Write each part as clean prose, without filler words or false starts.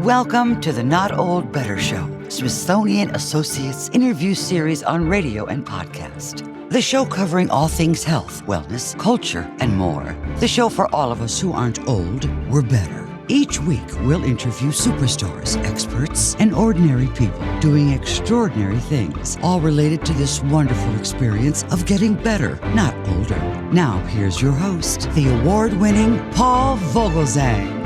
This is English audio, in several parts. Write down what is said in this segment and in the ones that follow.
Welcome to the Not Old Better Show, Smithsonian Associates Interview Series on radio and podcast. The show covering all things health, wellness, culture, and more. The show for all of us who aren't old, we're better. Each week, we'll interview superstars, experts, and ordinary people doing extraordinary things, all related to this wonderful experience of getting better, not older. Now, here's your host, the award-winning Paul Vogelzang.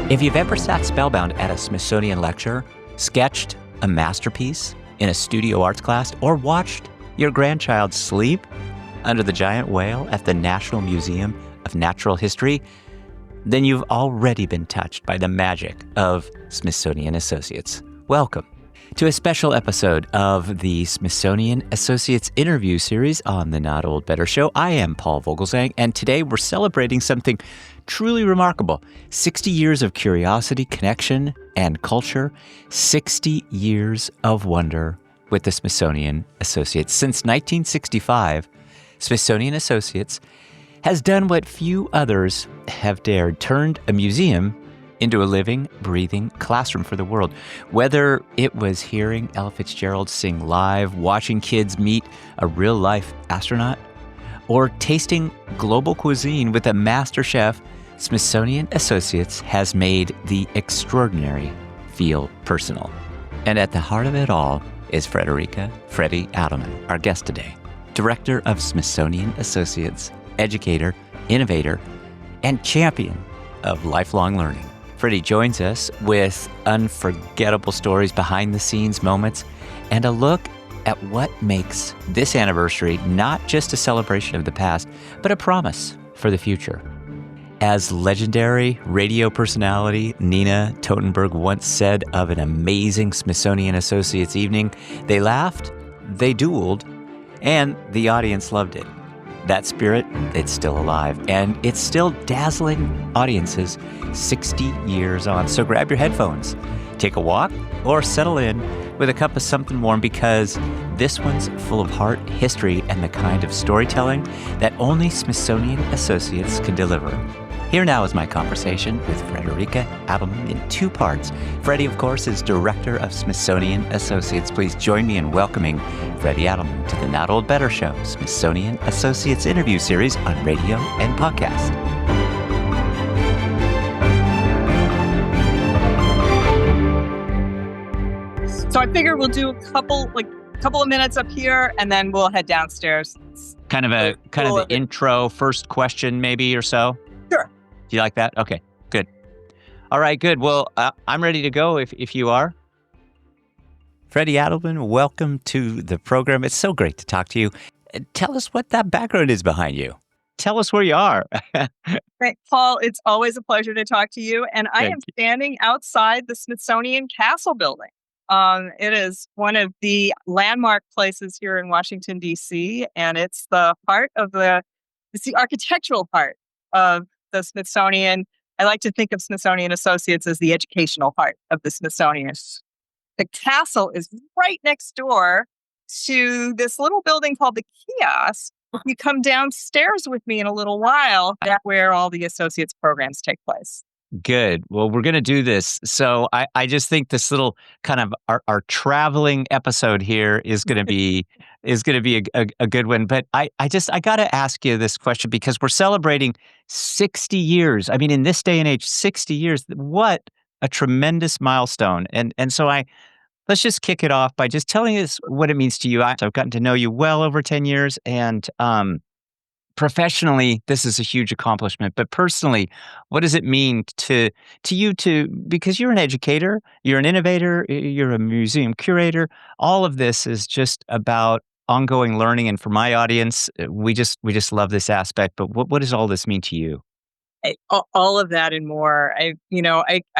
If you've ever sat spellbound at a Smithsonian lecture, sketched a masterpiece in a studio arts class, or watched your grandchild sleep under the giant whale at the National Museum of Natural History, then you've already been touched by the magic of Smithsonian Associates. Welcome to a special episode of the Smithsonian Associates Interview Series on the Not Old Better Show. I am Paul Vogelzang, and today we're celebrating something truly remarkable. 60 years of curiosity, connection, and culture. 60 years of wonder with the Smithsonian Associates. Since 1965, Smithsonian Associates has done what few others have dared, turned a museum into a living, breathing classroom for the world. Whether it was hearing Ella Fitzgerald sing live, watching kids meet a real-life astronaut, or tasting global cuisine with a master chef, Smithsonian Associates has made the extraordinary feel personal. And at the heart of it all is Frederica Fredie Adelman, our guest today, Director of Smithsonian Associates, educator, innovator, and champion of lifelong learning. Fredie joins us with unforgettable stories, behind-the-scenes moments, and a look at what makes this anniversary not just a celebration of the past, but a promise for the future. As legendary radio personality Nina Totenberg once said of an amazing Smithsonian Associates evening, they laughed, they dueled, and the audience loved it. That spirit, it's still alive, and it's still dazzling audiences 60 years on. So grab your headphones, take a walk, or settle in with a cup of something warm, because this one's full of heart, history, and the kind of storytelling that only Smithsonian Associates can deliver. Here now is my conversation with Frederica Adelman in two parts. Fredie, of course, is Director of Smithsonian Associates. Please join me in welcoming Fredie Adelman to the Not Old Better Show, Smithsonian Associates Interview Series on radio and podcast. So I figure we'll do a couple of minutes up here, and then we'll head downstairs. Kind of the intro, first question maybe or so? Sure. Do you like that? Okay, good. All right, good. Well, I'm ready to go if you are. Fredie Adelman, welcome to the program. It's so great to talk to you. Tell us what that background is behind you. Tell us where you are. Great, Paul, it's always a pleasure to talk to you. And I am standing outside the Smithsonian Castle building. It is one of the landmark places here in Washington, D.C., and it's the architectural part of the Smithsonian. I like to think of Smithsonian Associates as the educational part of the Smithsonian. The castle is right next door to this little building called the Kiosk. If you come downstairs with me in a little while, that's where all the Associates programs take place. Good. Well, we're going to do this. So I just think this little kind of our traveling episode here is going to be a good one. But I got to ask you this question, because we're celebrating 60 years. I mean, in this day and age, 60 years. What a tremendous milestone. And so let's just kick it off by just telling us what it means to you. I've gotten to know you well over 10 years, and professionally, this is a huge accomplishment. But personally, what does it mean to you because you're an educator, you're an innovator, you're a museum curator. All of this is just about ongoing learning. And for my audience, we just love this aspect. But what does all this mean to you? All of that and more. I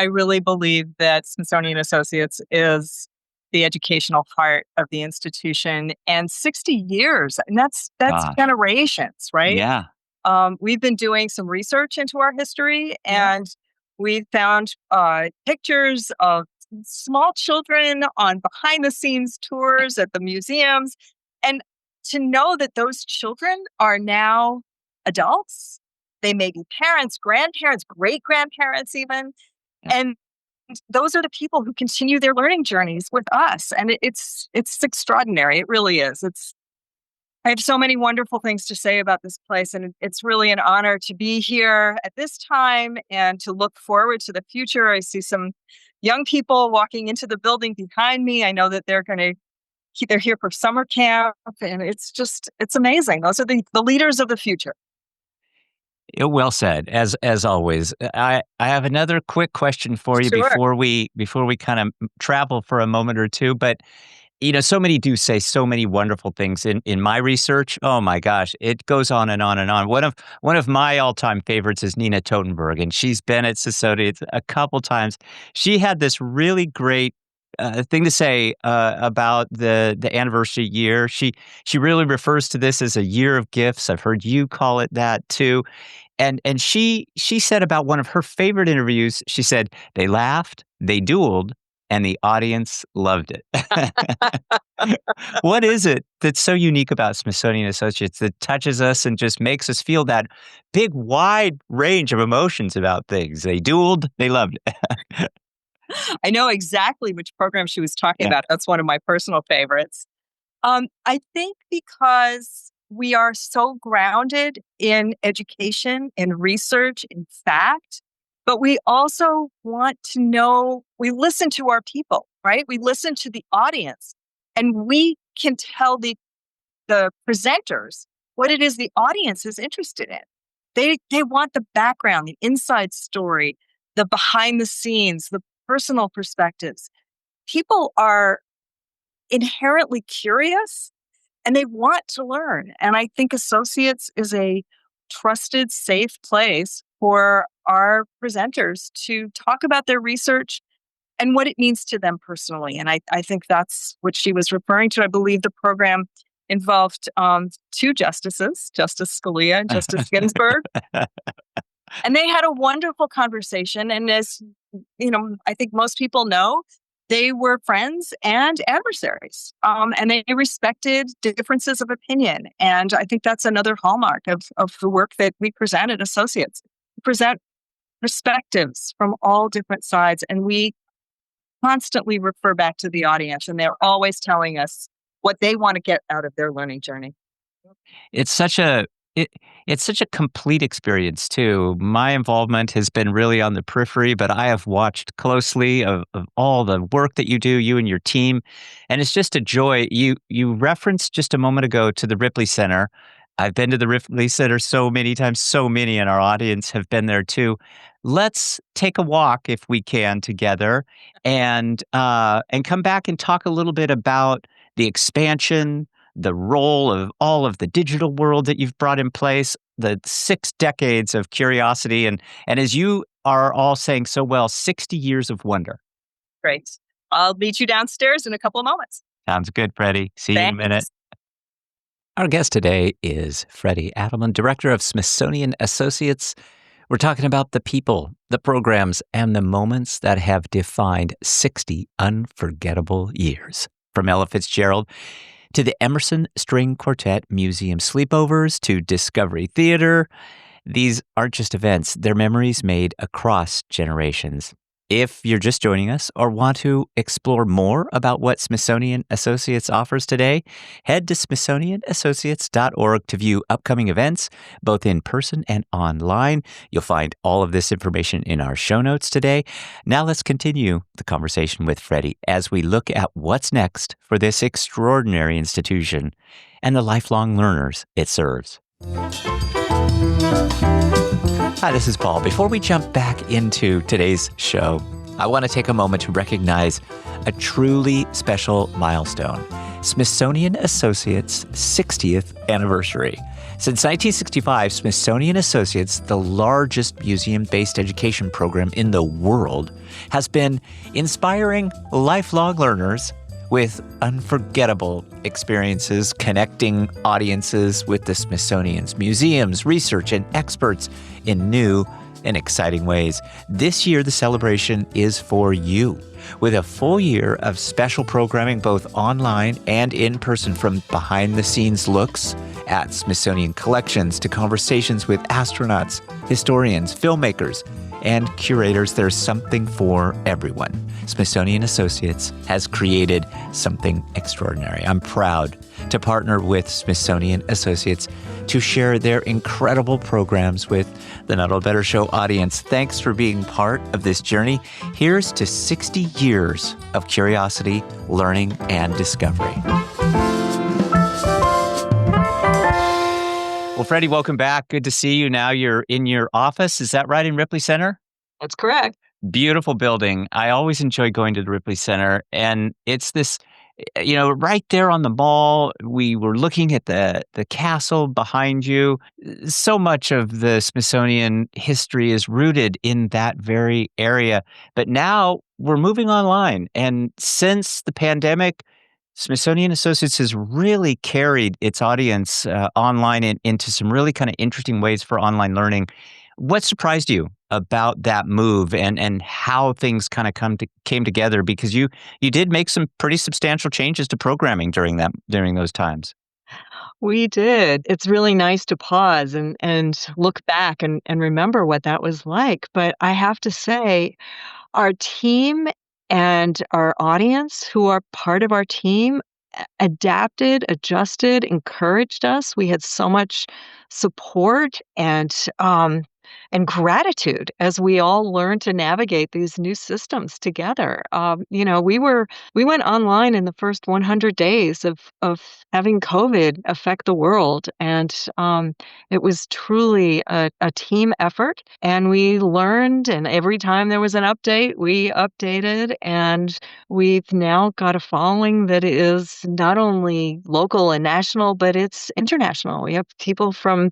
really believe that Smithsonian Associates is the educational heart of the institution, and 60 years, and that's generations, right? Yeah. We've been doing some research into our history, and we found pictures of small children on behind-the-scenes tours at the museums, and to know that those children are now adults. They may be parents, grandparents, great-grandparents even. Yeah. And those are the people who continue their learning journeys with us. And it's extraordinary. It really is. I have so many wonderful things to say about this place, and it's really an honor to be here at this time and to look forward to the future. I see some young people walking into the building behind me. I know that they're here for summer camp, and it's amazing. Those are the leaders of the future. Well said, as always. I have another quick question for you Sure. before we kind of travel for a moment or two. But so many do say so many wonderful things in my research. Oh my gosh, it goes on and on and on. One of my all-time favorites is Nina Totenberg, and she's been at Associates a couple times. She had this really great thing to say about the anniversary year. She really refers to this as a year of gifts. I've heard you call it that too. And she said about one of her favorite interviews, she said, they laughed, they dueled, and the audience loved it. What is it that's so unique about Smithsonian Associates that touches us and just makes us feel that big, wide range of emotions about things? They dueled, they loved it. I know exactly which program she was talking Yeah. about. That's one of my personal favorites. I think because we are so grounded in education, in research, in fact, but we also want to know, we listen to our people, right? We listen to the audience, and we can tell the presenters what it is the audience is interested in. They want the background, the inside story, the behind the scenes, the personal perspectives. People are inherently curious and they want to learn. And I think Associates is a trusted, safe place for our presenters to talk about their research and what it means to them personally. And I think that's what she was referring to. I believe the program involved two justices, Justice Scalia and Justice Ginsburg. And they had a wonderful conversation. And as I think most people know, they were friends and adversaries, and they respected differences of opinion. And I think that's another hallmark of the work that we present at Associates. We present perspectives from all different sides, and we constantly refer back to the audience, and they're always telling us what they want to get out of their learning journey. It's such a it's such a complete experience too. My involvement has been really on the periphery, but I have watched closely of all the work that you do, you and your team, and it's just a joy. You referenced just a moment ago to the Ripley Center. I've been to the Ripley Center so many times. So many in our audience have been there too. Let's take a walk if we can together, and come back and talk a little bit about the expansion, the role of all of the digital world that you've brought in place, the 6 decades of curiosity, and as you are all saying so well, 60 years of wonder. Great. I'll meet you downstairs in a couple of moments. Sounds good, Fredie. See you in a minute. Thanks. Our guest today is Fredie Adelman, Director of Smithsonian Associates. We're talking about the people, the programs, and the moments that have defined 60 unforgettable years. From Ella Fitzgerald to the Emerson String Quartet Museum Sleepovers to Discovery Theater. These aren't just events, they're memories made across generations. If you're just joining us or want to explore more about what Smithsonian Associates offers today, head to smithsonianassociates.org to view upcoming events, both in person and online. You'll find all of this information in our show notes today. Now let's continue the conversation with Fredie as we look at what's next for this extraordinary institution and the lifelong learners it serves. Hi, this is Paul. Before we jump back into today's show, I want to take a moment to recognize a truly special milestone, Smithsonian Associates' 60th anniversary. Since 1965, Smithsonian Associates, the largest museum-based education program in the world, has been inspiring lifelong learners with unforgettable experiences, connecting audiences with the Smithsonian's museums, research, and experts in new and exciting ways. This year, the celebration is for you. with a full year of special programming both online and in person, from behind-the-scenes looks at Smithsonian collections to conversations with astronauts, historians, filmmakers, and curators. There's something for everyone. Smithsonian Associates has created something extraordinary. I'm proud to partner with Smithsonian Associates to share their incredible programs with the Not Old Better Show audience. Thanks for being part of this journey. Here's to 60 years of curiosity, learning, and discovery. Well, Fredie, welcome back. Good to see you. Now you're in your office. Is that right, in Ripley Center? That's correct. Beautiful building. I always enjoy going to the Ripley Center. And it's this, right there on the mall. We were looking at the castle behind you. So much of the Smithsonian history is rooted in that very area. But now we're moving online. And since the pandemic, Smithsonian Associates has really carried its audience online into some really kind of interesting ways for online learning. What surprised you about that move and how things kind of came together? Because you did make some pretty substantial changes to programming during those times. We did. It's really nice to pause and look back and remember what that was like. But I have to say, our team and our audience who are part of our team adapted, adjusted, encouraged us. We had so much support and gratitude as we all learned to navigate these new systems together. We went online in the first 100 days of having COVID affect the world, and it was truly a team effort. And we learned, and every time there was an update, we updated, and we've now got a following that is not only local and national, but it's international. We have people from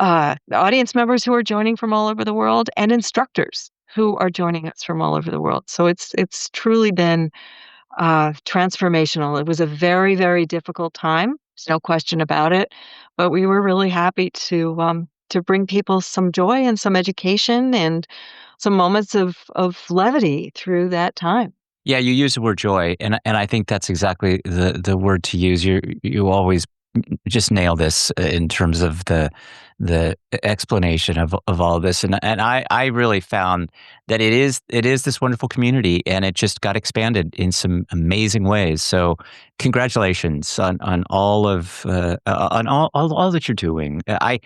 audience members who are joining from all over the world, and instructors who are joining us from all over the world. So it's truly been transformational. It was a very, very difficult time. There's no question about it. But we were really happy to bring people some joy and some education and some moments of levity through that time. Yeah, you use the word joy, and I think that's exactly the word to use. You always just nail this in terms of the explanation of all of this, and I really found that it is this wonderful community, and it just got expanded in some amazing ways. So congratulations on all of on all that you're doing. I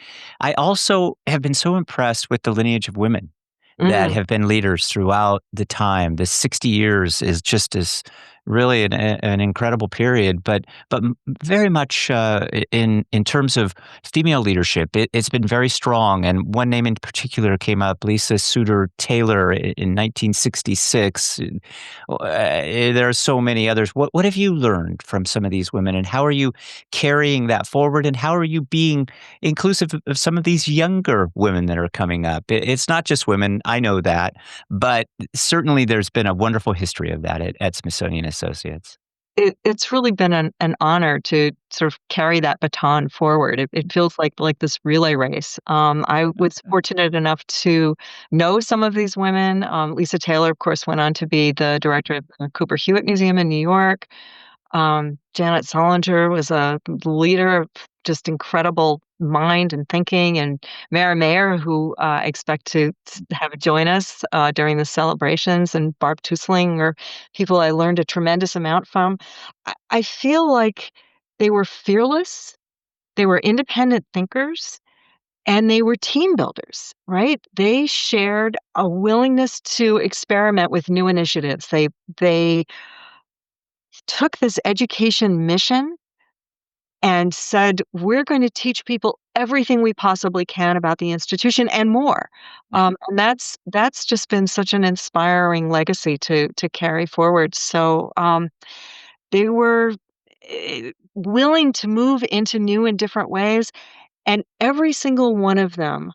also have been so impressed with the lineage of women that have been leaders throughout the time. The 60 years is just as really an incredible period, but very much in terms of female leadership, it's been very strong. And one name in particular came up, Lisa Suter Taylor in 1966. There are so many others. What have you learned from some of these women, and how are you carrying that forward? And how are you being inclusive of some of these younger women that are coming up? It's not just women, I know that, but certainly there's been a wonderful history of that at Smithsonian Associates. It's really been an honor to sort of carry that baton forward. It feels like this relay race. I was fortunate enough to know some of these women. Lisa Taylor, of course, went on to be the director of the Cooper Hewitt Museum in New York. Janet Solinger was a leader of just incredible mind and thinking, and Mara Mayer, who I expect to have join us during the celebrations, and Barb Tusling are people I learned a tremendous amount from. I feel like they were fearless, they were independent thinkers, and they were team builders, right? They shared a willingness to experiment with new initiatives. They took this education mission and said, we're going to teach people everything we possibly can about the institution and more. And that's just been such an inspiring legacy to carry forward. So they were willing to move into new and different ways. And every single one of them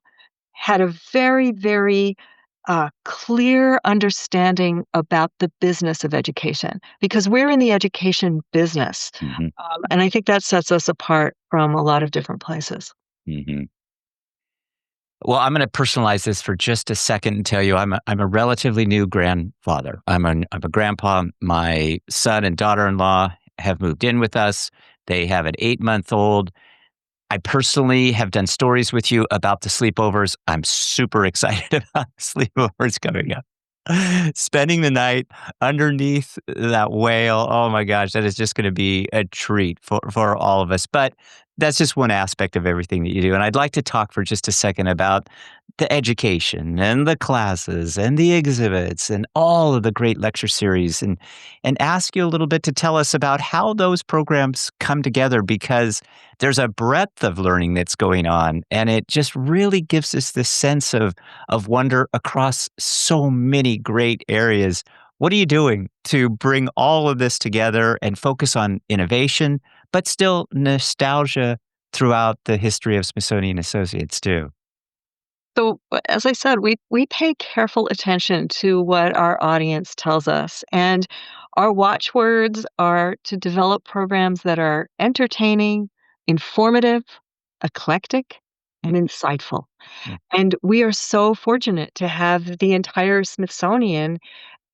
had a very, very clear understanding about the business of education, because we're in the education business. And I think that sets us apart from a lot of different places. Mm-hmm. Well, I'm going to personalize this for just a second and tell you I'm a relatively new grandfather. I'm a grandpa. My son and daughter-in-law have moved in with us. They have an 8-month-old. I personally have done stories with you about the sleepovers. I'm super excited about sleepovers coming up. Spending the night underneath that whale. Oh my gosh, that is just going to be a treat for all of us. But that's just one aspect of everything that you do. And I'd like to talk for just a second about the education and the classes and the exhibits and all of the great lecture series and ask you a little bit to tell us about how those programs come together, because there's a breadth of learning that's going on, and it just really gives us this sense of wonder across so many great areas. What are you doing to bring all of this together and focus on innovation, but still nostalgia throughout the history of Smithsonian Associates too? So, as I said, we pay careful attention to what our audience tells us, and our watchwords are to develop programs that are entertaining, informative, eclectic, and insightful. Yeah. And we are so fortunate to have the entire Smithsonian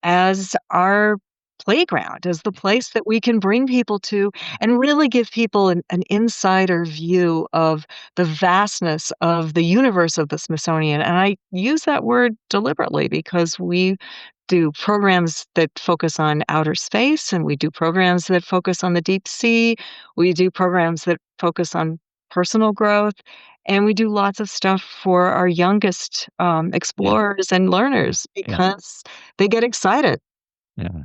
as our playground, as the place that we can bring people to and really give people an insider view of the vastness of the universe of the Smithsonian. And I use that word deliberately because we do programs that focus on outer space, and we do programs that focus on the deep sea. We do programs that focus on personal growth. And we do lots of stuff for our youngest Yeah. explorers and learners Yeah. because they get excited. Yeah.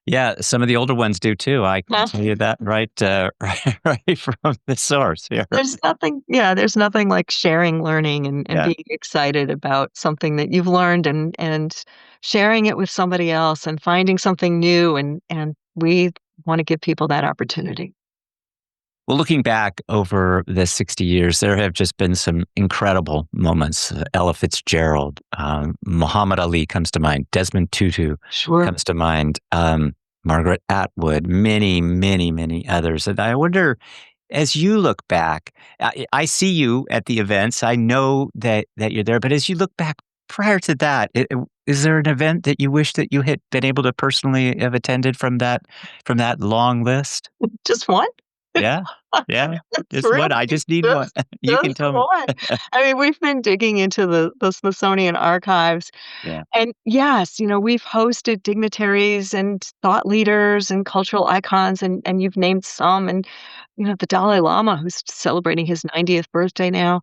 Yeah, some of the older ones do too. I can Well, tell you that right from the source here. there's nothing like sharing learning and Yeah. being excited about something that you've learned and sharing it with somebody else and finding something new and we want to give people that opportunity. Well, looking back over the 60 years, there have just been some incredible moments. Ella Fitzgerald, Muhammad Ali comes to mind, Desmond Tutu Sure. comes to mind, Margaret Atwood, many, many, many others. And I wonder, as you look back, I see you at the events. I know that you're there, but as you look back prior to that, is there an event that you wish that you had been able to personally have attended from that long list? Just one? Yeah, yeah, just Really? one. I just need one. Just You can just tell me. one. I mean, we've been digging into the Smithsonian archives, Yeah, and yes, we've hosted dignitaries and thought leaders and cultural icons, and you've named some, and, the Dalai Lama, who's celebrating his 90th birthday now.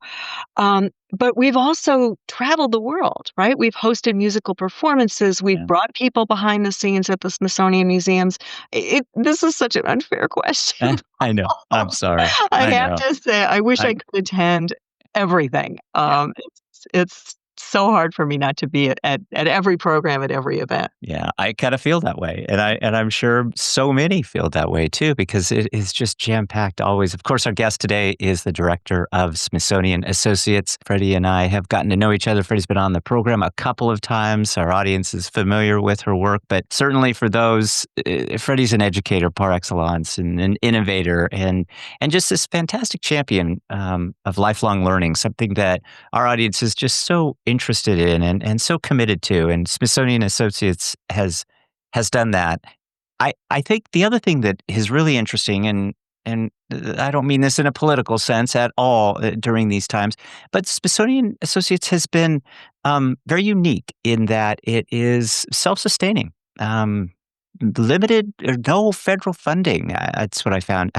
But we've also traveled the world, right? We've hosted musical performances. We've yeah. brought people behind the scenes at the Smithsonian museums. This is such an unfair question. I know. I'm sorry. I I have know. to say, I wish I I could attend everything. Yeah, It's so hard for me not to be at every program, at every event. yeah. I kinda feel that way, and I'm sure so many feel that way too, because it is just jam-packed always. Of course, our guest today is the director of Smithsonian Associates. Freddie and I have gotten to know each other. Freddie's been on the program a couple of times. Our audience is familiar with her work, but certainly for those, Freddie's an educator par excellence and an innovator and just this fantastic champion, of lifelong learning, something that our audience is just so interested in and so committed to. And Smithsonian Associates has done that. I think the other thing that is really interesting, and I don't mean this in a political sense at all during these times, but Smithsonian Associates has been very unique in that it is self-sustaining. Limited or no federal funding. That's what I found.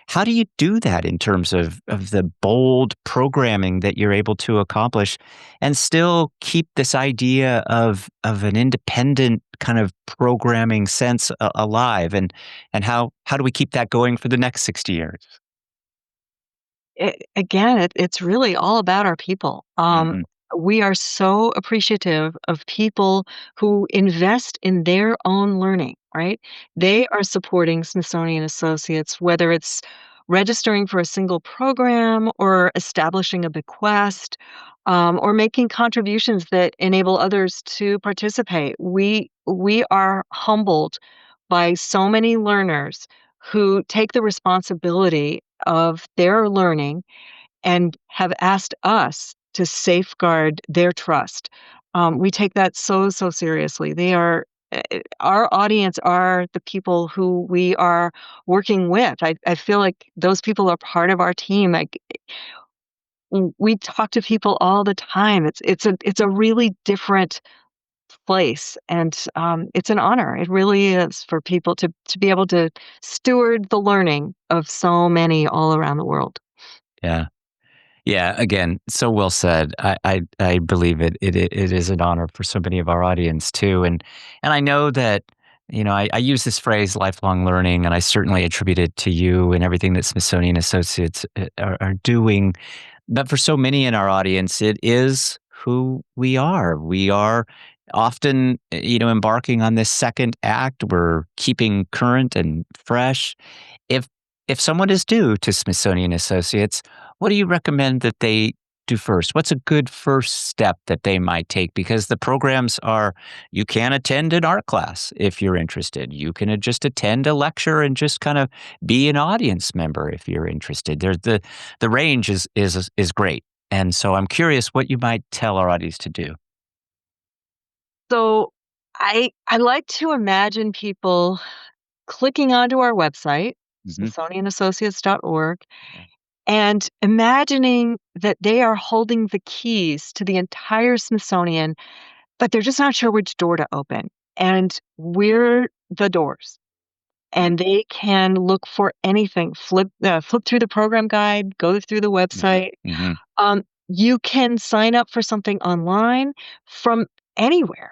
How do you do that in terms of the bold programming that you're able to accomplish and still keep this idea of an independent kind of programming sense alive? And how do we keep that going for the next 60 years? It's really all about our people. Mhm. We are so appreciative of people who invest in their own learning, right? They are supporting Smithsonian Associates, whether it's registering for a single program or establishing a bequest, or making contributions that enable others to participate. We are humbled by so many learners who take the responsibility of their learning and have asked us to safeguard their trust. We take that so, so seriously. They are our audience are the people who we are working with. I feel like those people are part of our team. Like we talk to people all the time. It's a really different place, and it's an honor. It really is for people to be able to steward the learning of so many all around the world. Yeah. Yeah, again, so well said. I believe it is an honor for so many of our audience too, and I know that I use this phrase lifelong learning, and I certainly attribute it to you and everything that Smithsonian Associates are doing. But for so many in our audience, it is who we are. We are often, embarking on this second act. We're keeping current and fresh. If if someone is new to Smithsonian Associates, what do you recommend that they do first? What's a good first step that they might take? Because the programs are, you can attend an art class if you're interested. You can just attend a lecture and just kind of be an audience member if you're interested. There's the range is great. And so I'm curious what you might tell our audience to do. So I like to imagine people clicking onto our website, Hmm. smithsonianassociates.org, and imagining that they are holding the keys to the entire Smithsonian, but they're just not sure which door to open. And we're the doors. And they can look for anything. Flip through the program guide, go through the website. Hmm. You can sign up for something online from anywhere.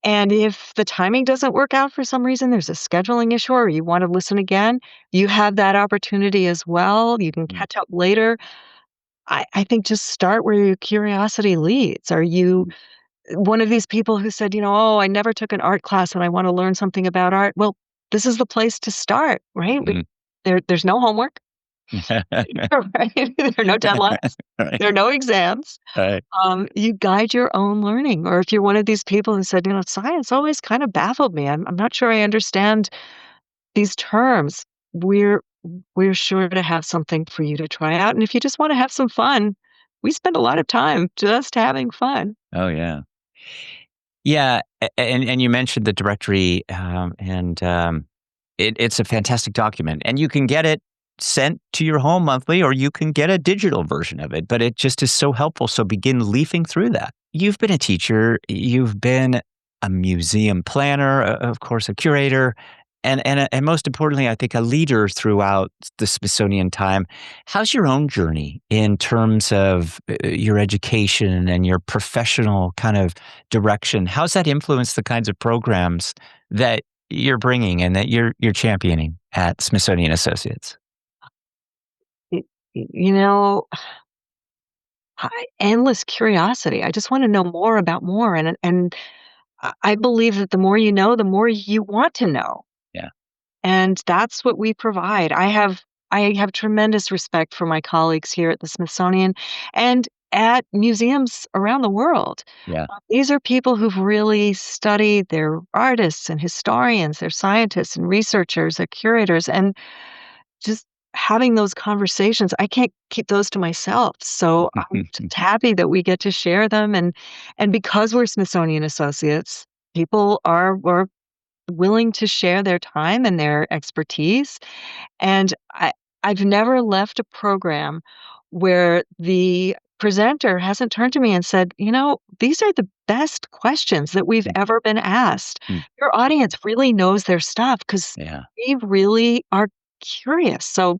And if the timing doesn't work out for some reason, there's a scheduling issue or you want to listen again, you have that opportunity as well. You can catch up later. I think just start where your curiosity leads. Are you one of these people who said, oh, I never took an art class and I want to learn something about art? Well, this is the place to start, right? Hmm. There's no homework, right? There are no deadlines. Right. There are no exams. Right. You guide your own learning. Or if you're one of these people who said, science always kind of baffled me. I'm not sure I understand these terms. We're sure to have something for you to try out. And if you just want to have some fun, we spend a lot of time just having fun. Oh yeah. Yeah, and you mentioned the directory, and it's a fantastic document, and you can get it sent to your home monthly, or you can get a digital version of it. But it just is so helpful. So begin leafing through that. You've been a teacher, you've been a museum planner, of course, a curator, and most importantly, I think a leader throughout the Smithsonian time. How's your own journey in terms of your education and your professional kind of direction? How's that influenced the kinds of programs that you're bringing and that you're championing at Smithsonian Associates? Y- You know, endless curiosity. I just want to know more about more, and I believe that the more you know, the more you want to know. Yeah. And that's what we provide. I have tremendous respect for my colleagues here at the Smithsonian and at museums around the world. Yeah. These are people who've really studied. They're artists and historians, they're scientists and researchers, they're curators, and just having those conversations, I can't keep those to myself. So I'm just happy that we get to share them, and because we're Smithsonian Associates, people are willing to share their time and their expertise. And I've never left a program where the presenter hasn't turned to me and said, these are the best questions that we've ever been asked. Mm. Your audience really knows their stuff because Yeah. they really are curious. So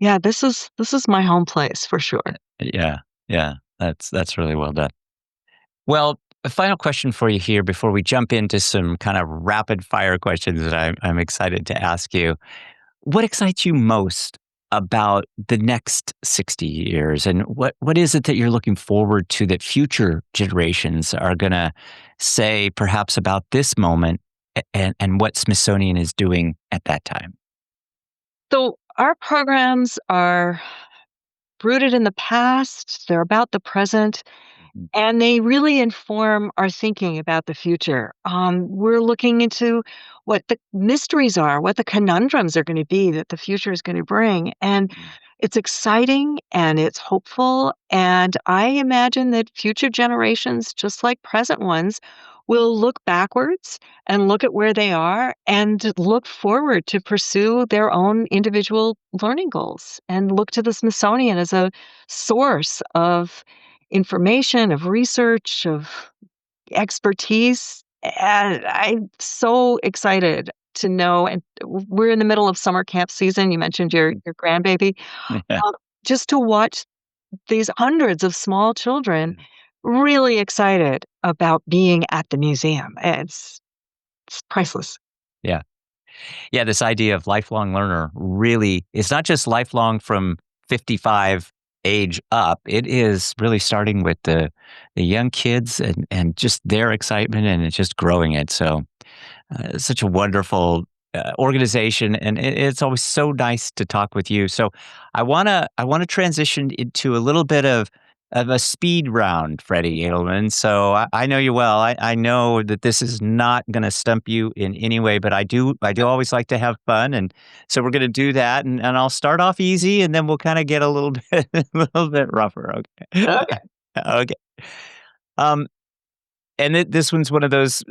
yeah, this is my home place for sure. Yeah. Yeah. That's really well done. Well, a final question for you here before we jump into some kind of rapid fire questions that I'm excited to ask you. What excites you most about the next 60 years? And what is it that you're looking forward to that future generations are going to say perhaps about this moment and what Smithsonian is doing at that time? So our programs are rooted in the past, they're about the present, Mhm. and they really inform our thinking about the future. We're looking into what the mysteries are, what the conundrums are going to be that the future is going to bring. And it's exciting and it's hopeful. And I imagine that future generations, just like present ones, will look backwards and look at where they are and look forward to pursue their own individual learning goals and look to the Smithsonian as a source of information, of research, of expertise. And I'm so excited to know. And we're in the middle of summer camp season. You mentioned your grandbaby. Yeah. Just to watch these hundreds of small children really excited about being at the museum. It's priceless. Yeah. Yeah, this idea of lifelong learner really, it's not just lifelong from 55 age up. It is really starting with the young kids and just their excitement, and it's just growing it. So it's such a wonderful organization, and it's always so nice to talk with you. So I wanna transition into a little bit of a speed round, Freddie Adelman. So I know you well. I know that this is not going to stump you in any way, but I do always like to have fun, and so we're going to do that. And I'll start off easy, and then we'll kind of get a little bit a little bit rougher. Okay. Okay. Okay. Um, and this one's one of those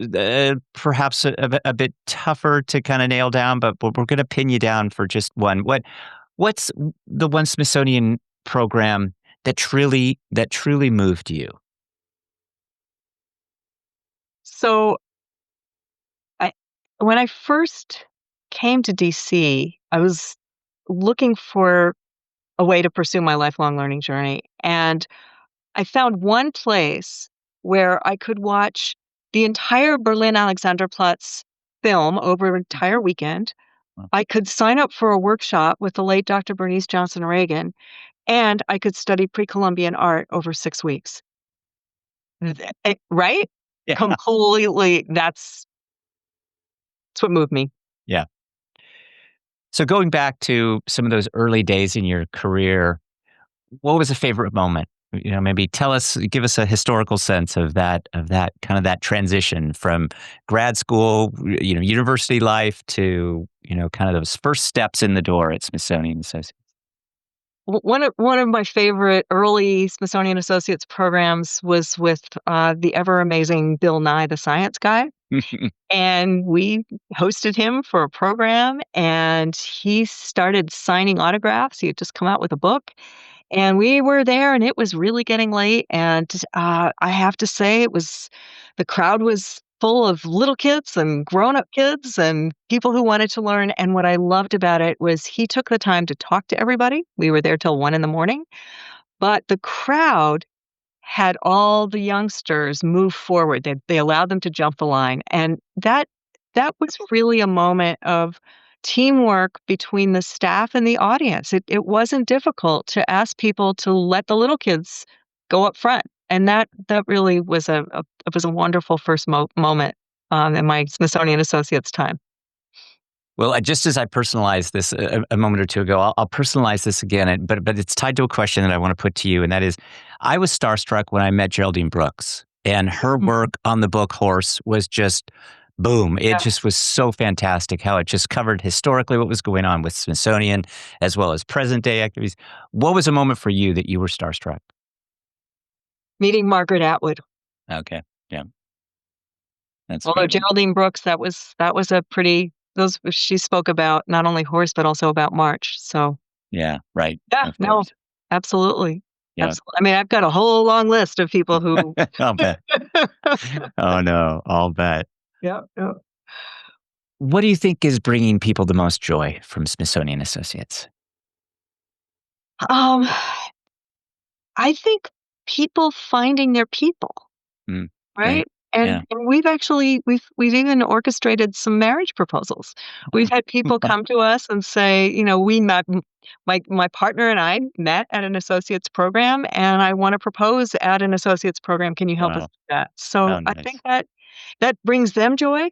perhaps a bit tougher to kind of nail down, but we're going to pin you down for just one. What's the one Smithsonian program that truly moved you? So I when I first came to DC, I was looking for a way to pursue my lifelong learning journey. And I found one place where I could watch the entire Berlin Alexanderplatz film over an entire weekend. Wow. I could sign up for a workshop with the late Dr. Bernice Johnson Reagan, and I could study pre-Columbian art over 6 weeks. Right? Yeah. Completely, that's what moved me. Yeah. So going back to some of those early days in your career, what was a favorite moment? Maybe give us a historical sense of that kind of that transition from grad school, university life to, kind of those first steps in the door at Smithsonian Associates. One of my favorite early Smithsonian Associates programs was with the ever amazing Bill Nye, the science guy. And we hosted him for a program, and he started signing autographs. He had just come out with a book, and we were there, and it was really getting late. And I have to say, the crowd was full of little kids and grown-up kids and people who wanted to learn. And what I loved about it was he took the time to talk to everybody. We were there till 1 a.m, but the crowd had all the youngsters move forward. They allowed them to jump the line, and that was really a moment of teamwork between the staff and the audience. It wasn't difficult to ask people to let the little kids go up front, and that really was a wonderful first moment in my Smithsonian Associates time. Well, just as I personalized this a moment or two ago, I'll personalize this again, but it's tied to a question that I want to put to you, and that is, I was starstruck when I met Geraldine Brooks, and her Mhm. work on the book Horse was just boom. It Yeah. just was so fantastic how it just covered historically what was going on with Smithsonian as well as present day activities. What was a moment for you that you were starstruck? Meeting Margaret Atwood. Okay, yeah, that's Although beautiful. Geraldine Brooks, that was a pretty those she spoke about not only horse, but also about March. So, Yeah, right. yeah, Of no, course. absolutely. Yeah. I mean, I've got a whole long list of people who I'll bet. Oh no, I'll bet. Yeah, yeah. What do you think is bringing people the most joy from Smithsonian Associates? Um, I think people finding their people, Mm, right. right? And Yeah. we've even orchestrated some marriage proposals. We've had people come to us and say, we met my partner and I met at an associate's program, and I want to propose at an associate's program. Can you help us Wow. with that? So How I nice. think that brings them joy,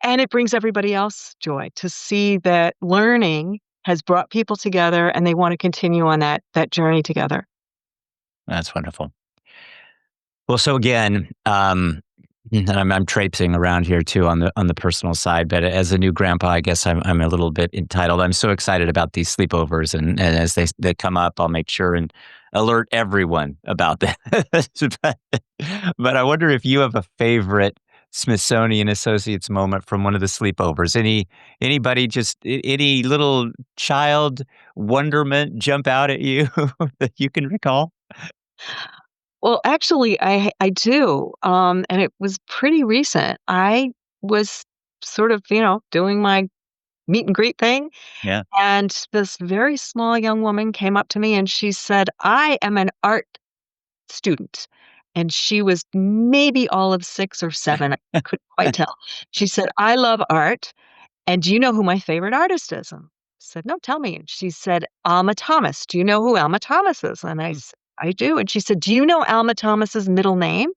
and it brings everybody else joy to see that learning has brought people together and they want to continue on that journey together. That's wonderful. Well, so again, And I'm traipsing around here too on the personal side, but as a new grandpa, I guess I'm a little bit entitled. I'm so excited about these sleepovers, and as they come up, I'll make sure and alert everyone about that. But I wonder if you have a favorite Smithsonian Associates moment from one of the sleepovers. Anybody just any little child wonderment jump out at you that you can recall? Well, actually, I do, and it was pretty recent. I was sort of, doing my meet and greet thing, Yeah. and this very small young woman came up to me and she said, "I am an art student." And she was maybe all of 6 or 7, I couldn't quite tell. She said, "I love art, and do you know who my favorite artist is?" And I said, "No, tell me." And she said, "Alma Thomas. Do you know who Alma Thomas is?" And I said, "I do." And she said, "Do you know Alma Thomas's middle name?"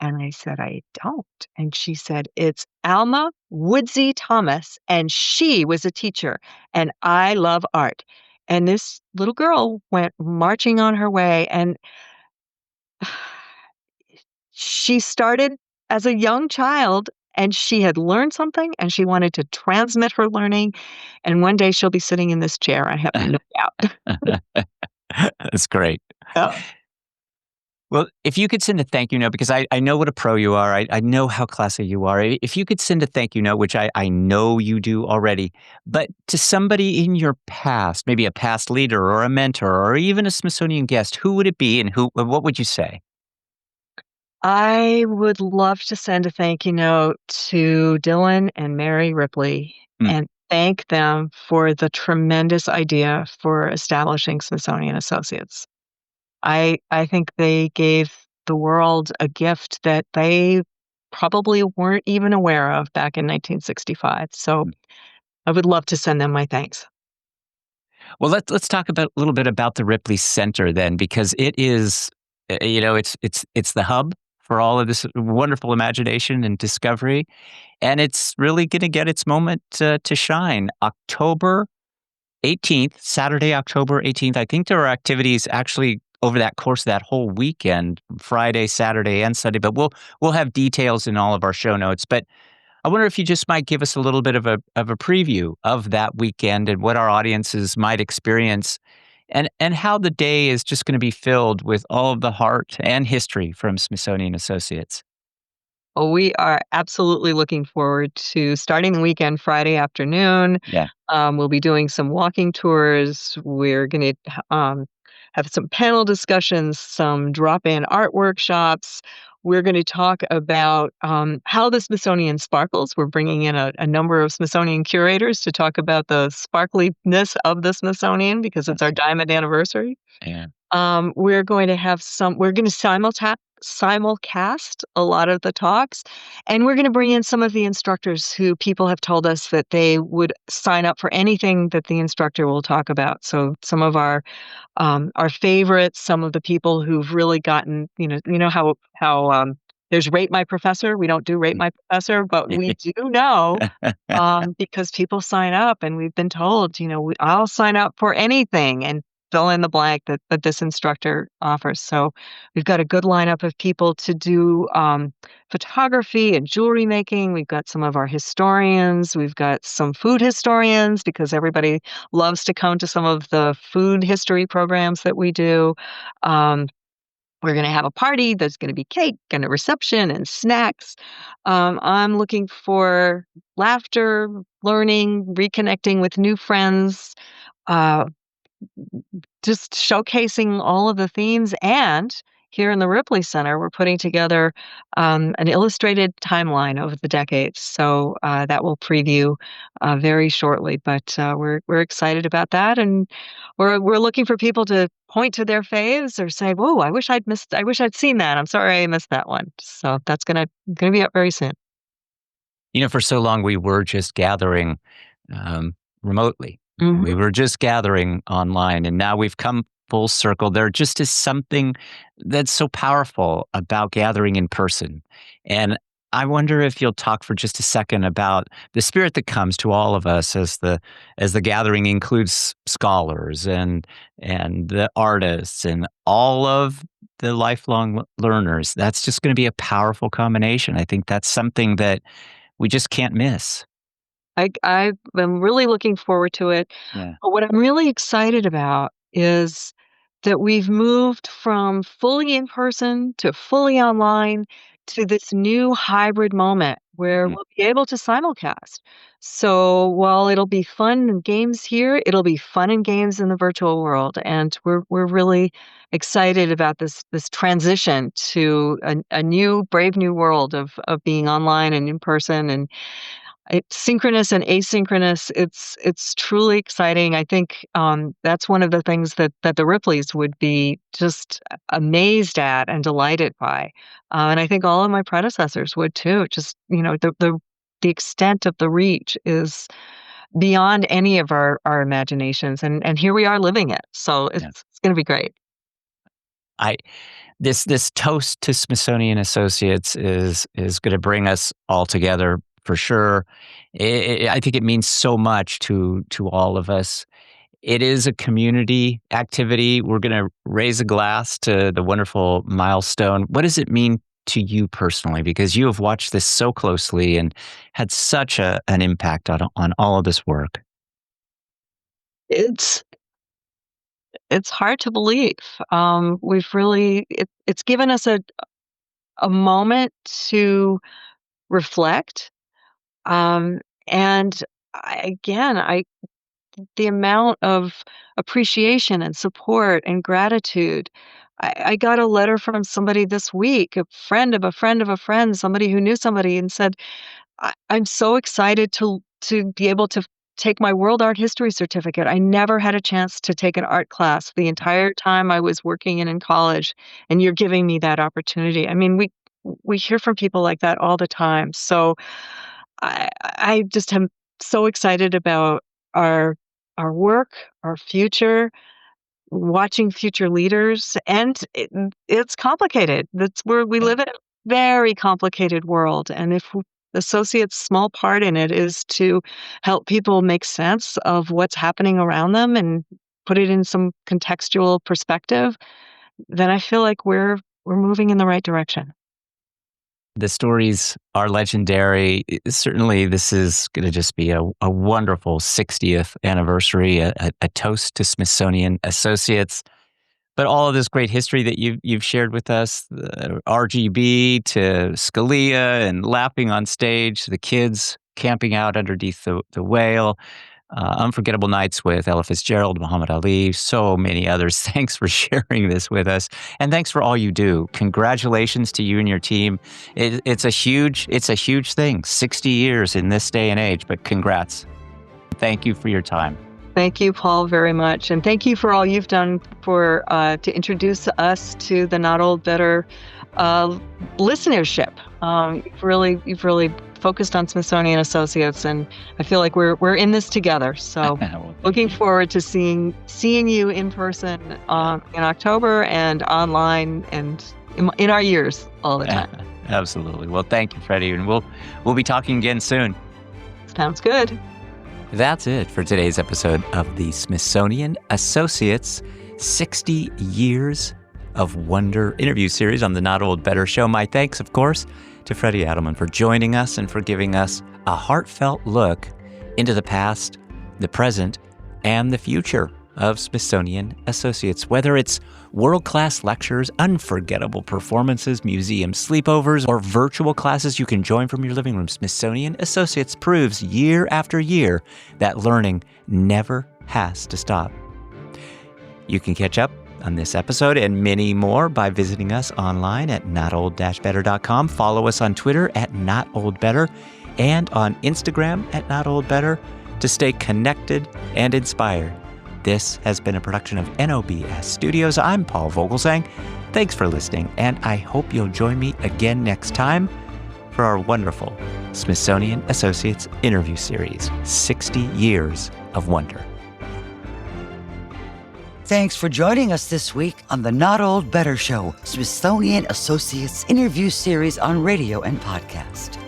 And I said, "I don't." And she said, "It's Alma Woodsy Thomas, and she was a teacher, and I love art." And this little girl went marching on her way, and she started as a young child, and she had learned something, and she wanted to transmit her learning, and one day she'll be sitting in this chair, I have no doubt. That's great. Yeah. Well, if you could send a thank you note, because I know what a pro you are. I know how classy you are. If you could send a thank you note, which I know you do already, but to somebody in your past, maybe a past leader or a mentor or even a Smithsonian guest, who would it be and what would you say? I would love to send a thank you note to Dylan and Mary Ripley Mm, and thank them for the tremendous idea for establishing Smithsonian Associates. I think they gave the world a gift that they probably weren't even aware of back in 1965. So mm. I would love to send them my thanks. Well, let's talk about a little bit about the Ripley Center then, because it is, it's the hub for all of this wonderful imagination and discovery, and it's really going to get its moment to shine. October 18th, Saturday, October 18th. I think there are activities actually over that course of that whole weekend, Friday, Saturday, and Sunday, but we'll have details in all of our show notes. But I wonder if you just might give us a little bit of a preview of that weekend and what our audiences might experience and how the day is just going to be filled with all of the heart and history from Smithsonian Associates. Well, we are absolutely looking forward to starting the weekend Friday afternoon. Yeah. We'll be doing some walking tours. We're going to have some panel discussions, some drop-in art workshops. We're going to talk about how the Smithsonian sparkles. We're bringing in a number of Smithsonian curators to talk about the sparkliness of the Smithsonian because it's our diamond anniversary. Yeah. We're going to simulcast a lot of the talks, and we're going to bring in some of the instructors who people have told us that they would sign up for anything that the instructor will talk about. So some of our favorites, some of the people who've really gotten, how there's Rate My Professor. We don't do Rate My Professor, but we do know because people sign up, and we've been told, I'll sign up for anything and fill in the blank that this instructor offers. So we've got a good lineup of people to do photography and jewelry making. We've got some of our historians. We've got some food historians because everybody loves to come to some of the food history programs that we do. We're going to have a party. There's going to be cake and a reception and snacks. I'm looking for laughter, learning, reconnecting with new friends, uh, just showcasing all of the themes. And here in the Ripley Center, we're putting together an illustrated timeline over the decades. So that will preview very shortly. But we're excited about that, and we're looking for people to point to their faves or say, "Whoa, I wish I'd seen that. I'm sorry I missed that one." So that's gonna be up very soon. For so long we were just gathering remotely. We Mhm. were just gathering online, and now we've come full circle. There just is something that's so powerful about gathering in person. And I wonder if you'll talk for just a second about the spirit that comes to all of us as the gathering includes scholars and the artists and all of the lifelong learners. That's just going to be a powerful combination. I think that's something that we just can't miss. I've been really looking forward to it. Yeah. But what I'm really excited about is that we've moved from fully in person to fully online to this new hybrid moment where Mhm. we'll be able to simulcast. So while it'll be fun and games here, it'll be fun and games in the virtual world. And we're really excited about this transition to a new brave new world of being online and in person, and it's synchronous and asynchronous. It's truly exciting. I think that's one of the things that the Ripleys would be just amazed at and delighted by, and I think all of my predecessors would too. Just the extent of the reach is beyond any of our imaginations, and here we are living it. So Yeah. it's going to be great. I this toast to Smithsonian Associates is going to bring us all together for sure. I think it means so much to all of us. It is a community activity. We're going to raise a glass to the wonderful milestone. What does it mean to you personally? Because you have watched this so closely and had such an impact on all of this work. It's it's hard to believe. We've really it's given us a moment to reflect. Um, and I the amount of appreciation and support and gratitude. I got a letter from somebody this week, a friend of a friend of a friend, somebody who knew somebody, and said, I'm so excited to be able to take my world art history certificate. I never had a chance to take an art class the entire time I was working and in college, and you're giving me that opportunity. I mean, we hear from people like that all the time. So I just am so excited about our our work, our future, watching future leaders, and it's complicated. That's where we Yeah. live in a very complicated world, and if associates' small part in it is to help people make sense of what's happening around them and put it in some contextual perspective, then I feel like we're moving in the right direction. The stories are legendary. Certainly, this is going to just be a wonderful 60th anniversary, a toast to Smithsonian Associates. But all of this great history that you've shared with us, the RGB to Scalia and laughing on stage, the kids camping out underneath the whale, unforgettable nights with Ella Fitzgerald, Muhammad Ali, so many others. Thanks for sharing this with us, and thanks for all you do. Congratulations to you and your team. It's a huge thing. 60 years in this day and age, but congrats. Thank you for your time. Thank you, Paul, very much, and thank you for all you've done for to introduce us to the Not Old Better listenership. You've really focused on Smithsonian Associates, and I feel like we're in this together. So, Well, looking forward to seeing you in person in October and online and in our ears all the time. Absolutely. Well, thank you, Freddie, and we'll be talking again soon. Sounds good. That's it for today's episode of the Smithsonian Associates 60 Years of Wonder interview series on the Not Old Better show. My thanks, of course, to Fredie Adelman for joining us and for giving us a heartfelt look into the past, the present, and the future of Smithsonian Associates. Whether it's world-class lectures, unforgettable performances, museum sleepovers, or virtual classes you can join from your living room, Smithsonian Associates proves year after year that learning never has to stop. You can catch up on this episode and many more by visiting us online at notold-better.com. Follow us on Twitter at notoldbetter and on Instagram at notoldbetter to stay connected and inspired. This has been a production of NOBS Studios. I'm Paul Vogelsang. Thanks for listening, and I hope you'll join me again next time for our wonderful Smithsonian Associates Interview Series, 60 Years of Wonder. Thanks for joining us this week on the Not Old Better Show, Smithsonian Associates Interview Series on radio and podcast.